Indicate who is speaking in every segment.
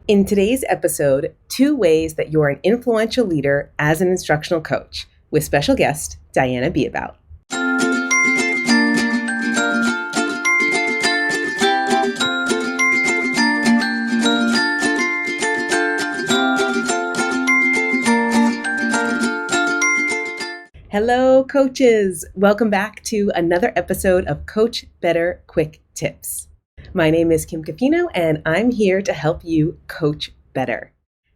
Speaker 1: In today's episode, 2 ways that you're an influential leader as an instructional coach, with special guest Diana Beabout. Hello, coaches. Welcome back to another episode of Coach Better Quick Tips. My name is Kim Capino, and I'm here to help you coach better.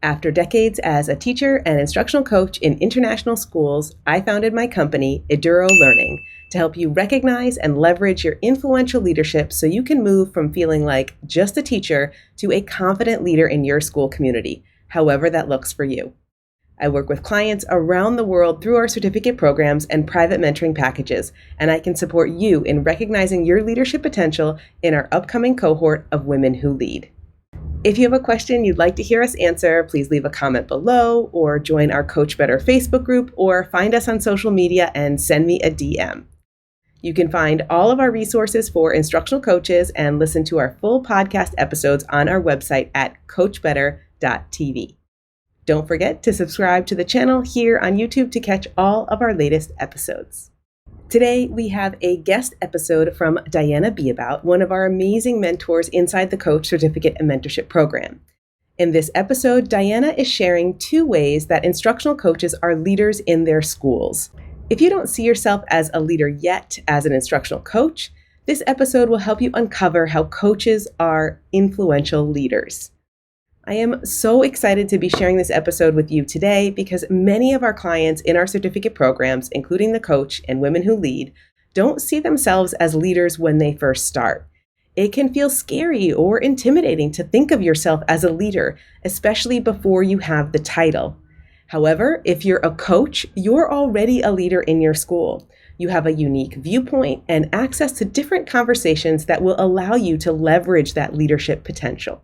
Speaker 1: After decades as a teacher and instructional coach in international schools, I founded my company, Eduro Learning, to help you recognize and leverage your influential leadership so you can move from feeling like just a teacher to a confident leader in your school community, however that looks for you. I work with clients around the world through our certificate programs and private mentoring packages, and I can support you in recognizing your leadership potential in our upcoming cohort of Women Who Lead. If you have a question you'd like to hear us answer, please leave a comment below or join our Coach Better Facebook group or find us on social media and send me a DM. You can find all of our resources for instructional coaches and listen to our full podcast episodes on our website at coachbetter.tv. Don't forget to subscribe to the channel here on YouTube to catch all of our latest episodes. Today, we have a guest episode from Diana Beabout, one of our amazing mentors inside the Coach Certificate Mentorship Program. In this episode, Diana is sharing 2 ways that instructional coaches are leaders in their schools. If you don't see yourself as a leader yet as an instructional coach, this episode will help you uncover how coaches are influential leaders. I am so excited to be sharing this episode with you today because many of our clients in our certificate programs, including the Coach and Women Who Lead, don't see themselves as leaders when they first start. It can feel scary or intimidating to think of yourself as a leader, especially before you have the title. However, if you're a coach, you're already a leader in your school. You have a unique viewpoint and access to different conversations that will allow you to leverage that leadership potential.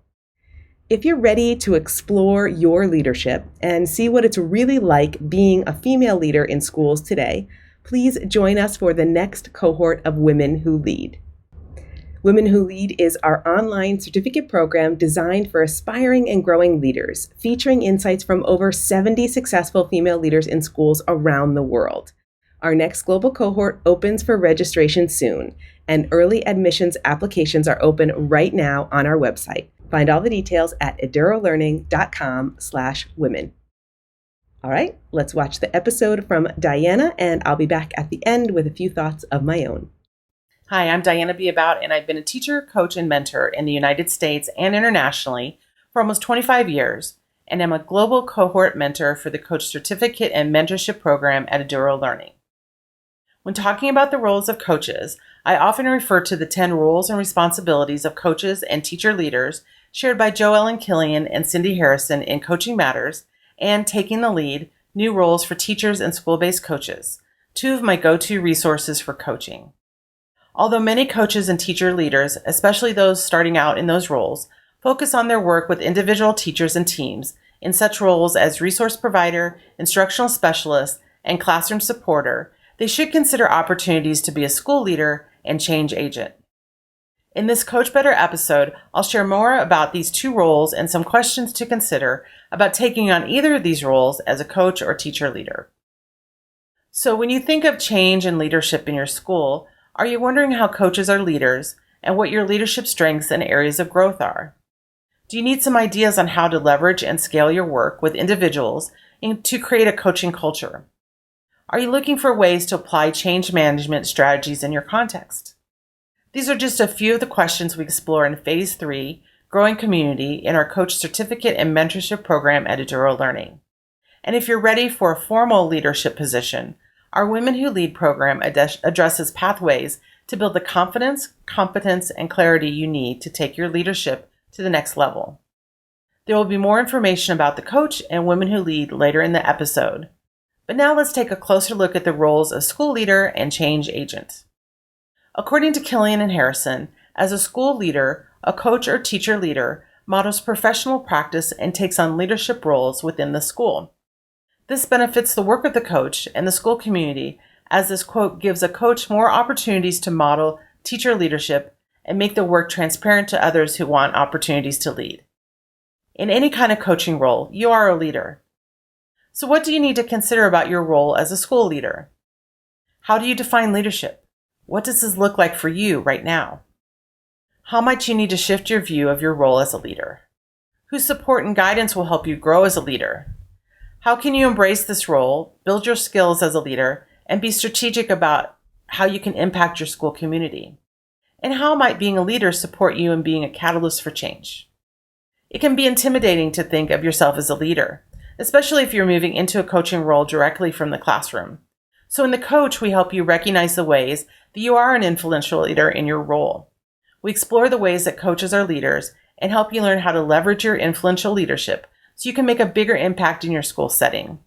Speaker 1: If you're ready to explore your leadership and see what it's really like being a female leader in schools today, please join us for the next cohort of Women Who Lead. Women Who Lead is our online certificate program designed for aspiring and growing leaders, featuring insights from over 70 successful female leaders in schools around the world. Our next global cohort opens for registration soon, and early admissions applications are open right now on our website. Find all the details at edurolearning.com/women. All right, let's watch the episode from Diana, and I'll be back at the end with a few thoughts of my own.
Speaker 2: Hi, I'm Diana Beabout, and I've been a teacher, coach, and mentor in the United States and internationally for almost 25 years, and am a global cohort mentor for the Coach Certificate and Mentorship Program at Eduro Learning. When talking about the roles of coaches, I often refer to the 10 roles and responsibilities of coaches and teacher leaders shared by Jo Ellen Killian and Cindy Harrison in Coaching Matters and Taking the Lead, New Roles for Teachers and School-Based Coaches, 2 of my go-to resources for coaching. Although many coaches and teacher leaders, especially those starting out in those roles, focus on their work with individual teachers and teams in such roles as resource provider, instructional specialist, and classroom supporter, they should consider opportunities to be a school leader and change agent. In this Coach Better episode, I'll share more about these 2 roles and some questions to consider about taking on either of these roles as a coach or teacher leader. So when you think of change and leadership in your school, are you wondering how coaches are leaders and what your leadership strengths and areas of growth are? Do you need some ideas on how to leverage and scale your work with individuals to create a coaching culture? Are you looking for ways to apply change management strategies in your context? These are just a few of the questions we explore in Phase 3, Growing Community, in our Coach Certificate and Mentorship Program at Eduro Learning. And if you're ready for a formal leadership position, our Women Who Lead program addresses pathways to build the confidence, competence, and clarity you need to take your leadership to the next level. There will be more information about the Coach and Women Who Lead later in the episode. But now let's take a closer look at the roles of school leader and change agent. According to Killian and Harrison, as a school leader, a coach or teacher leader models professional practice and takes on leadership roles within the school. This benefits the work of the coach and the school community, as this quote gives a coach more opportunities to model teacher leadership and make the work transparent to others who want opportunities to lead. In any kind of coaching role, you are a leader. So what do you need to consider about your role as a school leader? How do you define leadership? What does this look like for you right now? How might you need to shift your view of your role as a leader? Whose support and guidance will help you grow as a leader? How can you embrace this role, build your skills as a leader, and be strategic about how you can impact your school community? And how might being a leader support you in being a catalyst for change? It can be intimidating to think of yourself as a leader, especially if you're moving into a coaching role directly from the classroom. So in The Coach, we help you recognize the ways that you are an influential leader in your role. We explore the ways that coaches are leaders and help you learn how to leverage your influential leadership so you can make a bigger impact in your school setting.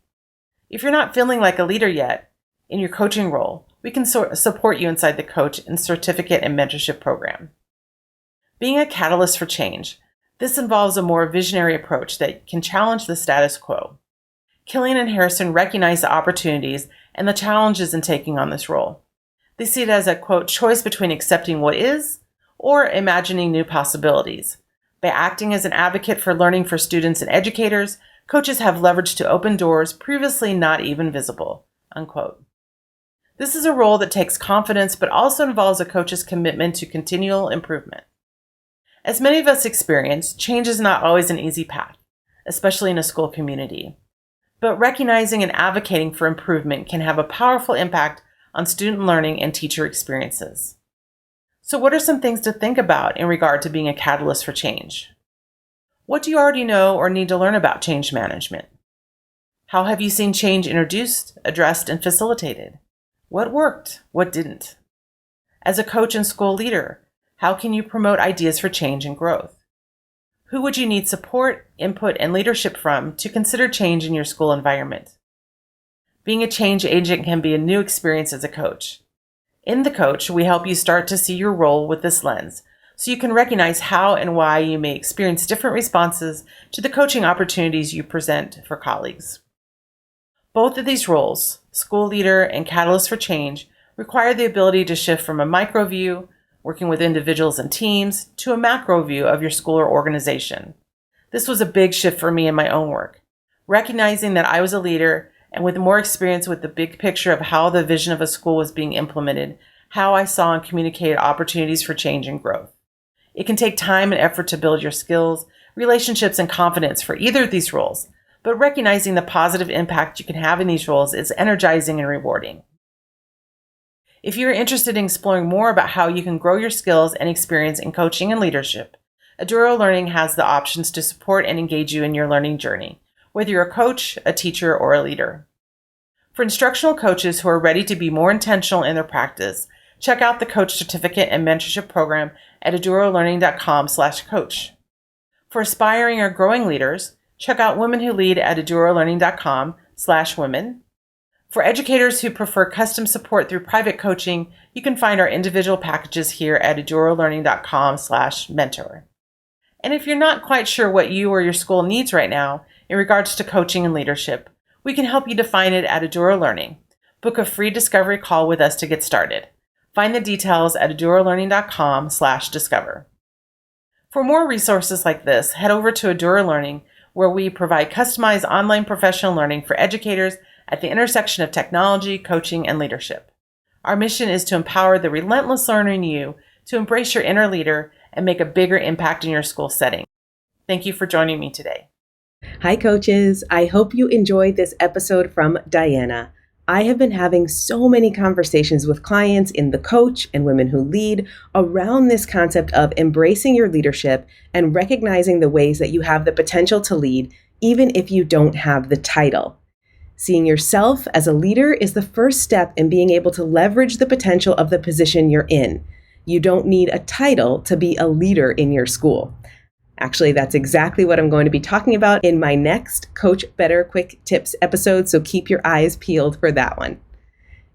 Speaker 2: If you're not feeling like a leader yet in your coaching role, we can support you inside the Coach and Certificate and Mentorship Program. Being a catalyst for change, this involves a more visionary approach that can challenge the status quo. Killian and Harrison recognize the opportunities and the challenges in taking on this role. They see it as a, quote, choice between accepting what is or imagining new possibilities. By acting as an advocate for learning for students and educators, coaches have leverage to open doors previously not even visible, unquote. This is a role that takes confidence, but also involves a coach's commitment to continual improvement. As many of us experience, change is not always an easy path, especially in a school community. But recognizing and advocating for improvement can have a powerful impact on student learning and teacher experiences. So what are some things to think about in regard to being a catalyst for change? What do you already know or need to learn about change management? How have you seen change introduced, addressed, and facilitated? What worked? What didn't? As a coach and school leader, how can you promote ideas for change and growth? Who would you need support, input, and leadership from to consider change in your school environment? Being a change agent can be a new experience as a coach. In The Coach, we help you start to see your role with this lens, so you can recognize how and why you may experience different responses to the coaching opportunities you present for colleagues. Both of these roles, school leader and catalyst for change, require the ability to shift from a micro view, working with individuals and teams, to a macro view of your school or organization. This was a big shift for me in my own work, recognizing that I was a leader and with more experience with the big picture of how the vision of a school was being implemented, how I saw and communicated opportunities for change and growth. It can take time and effort to build your skills, relationships, and confidence for either of these roles, but recognizing the positive impact you can have in these roles is energizing and rewarding. If you're interested in exploring more about how you can grow your skills and experience in coaching and leadership, Eduro Learning has the options to support and engage you in your learning journey, whether you're a coach, a teacher, or a leader. For instructional coaches who are ready to be more intentional in their practice, check out the Coach Certificate and Mentorship Program at edurolearning.com/coach. For aspiring or growing leaders, check out Women Who Lead at edurolearning.com/women. For educators who prefer custom support through private coaching, you can find our individual packages here at edurolearning.com/mentor. And if you're not quite sure what you or your school needs right now in regards to coaching and leadership, we can help you define it at Eduro Learning. Book a free discovery call with us to get started. Find the details at edurolearning.com/discover. For more resources like this, head over to Eduro Learning, where we provide customized online professional learning for educators at the intersection of technology, coaching, and leadership. Our mission is to empower the relentless learner in you to embrace your inner leader and make a bigger impact in your school setting. Thank you for joining me today.
Speaker 1: Hi, coaches. I hope you enjoyed this episode from Diana. I have been having so many conversations with clients in The Coach and Women Who Lead around this concept of embracing your leadership and recognizing the ways that you have the potential to lead, even if you don't have the title. Seeing yourself as a leader is the first step in being able to leverage the potential of the position you're in. You don't need a title to be a leader in your school. Actually, that's exactly what I'm going to be talking about in my next Coach Better Quick Tips episode, so keep your eyes peeled for that one.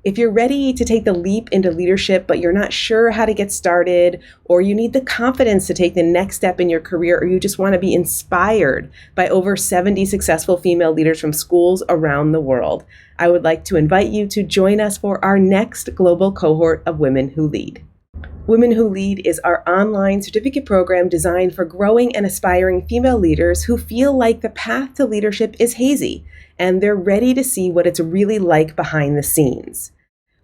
Speaker 1: If you're ready to take the leap into leadership, but you're not sure how to get started, or you need the confidence to take the next step in your career, or you just want to be inspired by over 70 successful female leaders from schools around the world, I would like to invite you to join us for our next global cohort of Women Who Lead. Women Who Lead is our online certificate program designed for growing and aspiring female leaders who feel like the path to leadership is hazy and they're ready to see what it's really like behind the scenes.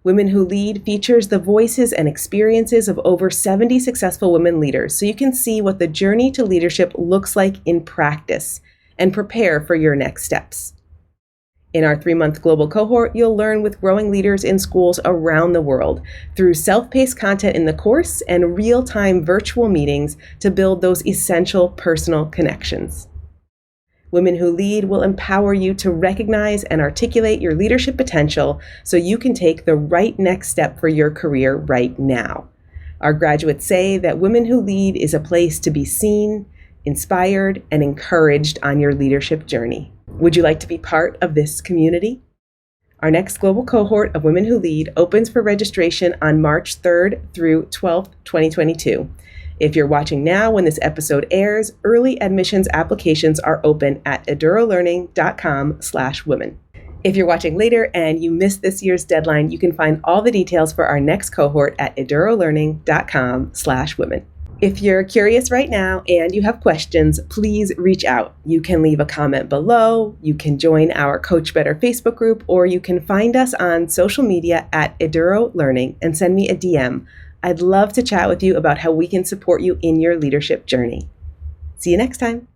Speaker 1: Women Who Lead features the voices and experiences of over 70 successful women leaders so you can see what the journey to leadership looks like in practice and prepare for your next steps. In our 3-month global cohort, you'll learn with growing leaders in schools around the world through self-paced content in the course and real-time virtual meetings to build those essential personal connections. Women Who Lead will empower you to recognize and articulate your leadership potential so you can take the right next step for your career right now. Our graduates say that Women Who Lead is a place to be seen, inspired, and encouraged on your leadership journey. Would you like to be part of this community? Our next global cohort of Women Who Lead opens for registration on March 3rd through 12th, 2022. If you're watching now when this episode airs, early admissions applications are open at edurolearning.com/women. If you're watching later and you missed this year's deadline, you can find all the details for our next cohort at edurolearning.com/women. If you're curious right now and you have questions, please reach out. You can leave a comment below, you can join our Coach Better Facebook group, or you can find us on social media at Eduro Learning and send me a DM. I'd love to chat with you about how we can support you in your leadership journey. See you next time.